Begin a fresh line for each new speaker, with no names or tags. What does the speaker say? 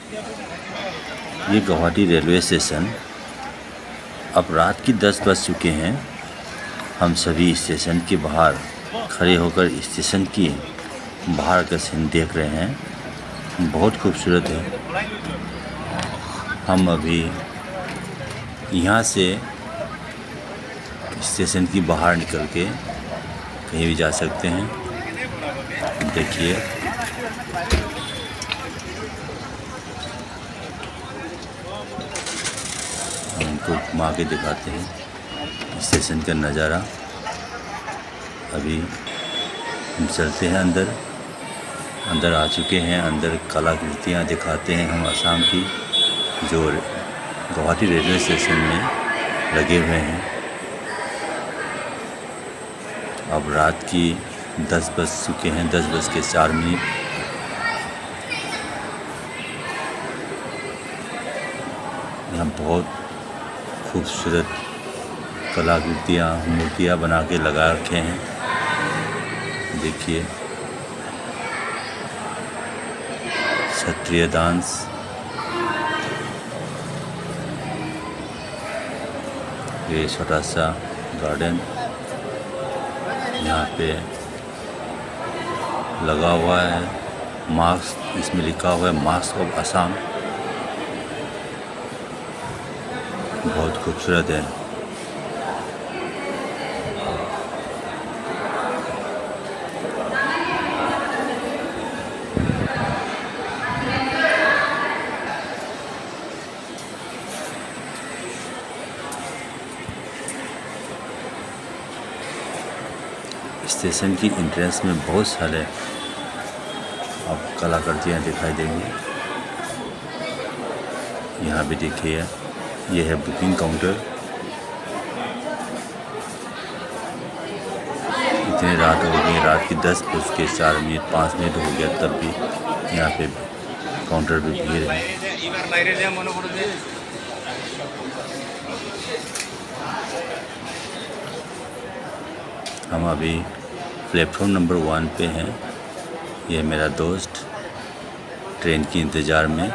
ये Guwahati railway station. अब रात की 10 बज चुके हैं। हम सभी स्टेशन के बाहर खड़े होकर स्टेशन की बाहर का सीन देख रहे हैं। बहुत खूबसूरत है। हम अभी यहाँ से स्टेशन की बाहर निकल के कहीं भी जा सकते हैं। देखिए, हम उनको घुमा के दिखाते हैं स्टेशन का नज़ारा। अभी हम चलते हैं अंदर आ चुके हैं। अंदर कलाकृतियाँ दिखाते हैं हम असम की, जो गुवाहाटी रेलवे स्टेशन में लगे हुए हैं। अब रात की 10 बज चुके हैं, 10:04। यहाँ बहुत खूबसूरत कलाकृतियाँ, मूर्तियाँ बना के लगा रखे हैं। देखिए, क्षत्रिय डांस। ये छोटा सा गार्डन यहाँ पे लगा हुआ है। मास्क, इसमें लिखा हुआ है मास्क ऑफ असम। बहुत खूबसूरत है। स्टेशन की एंट्रेंस में बहुत सारे अब कलाकृतियाँ दिखाई देंगी। यहाँ भी देखिए, ये है बुकिंग काउंटर। इतनी रात हो गई, रात की 10:04, 5 मिनट हो गया, तब भी यहाँ पे काउंटर पे भीड़ है। हम अभी प्लेटफॉर्म नंबर 1 पे हैं। ये मेरा दोस्त ट्रेन की इंतज़ार में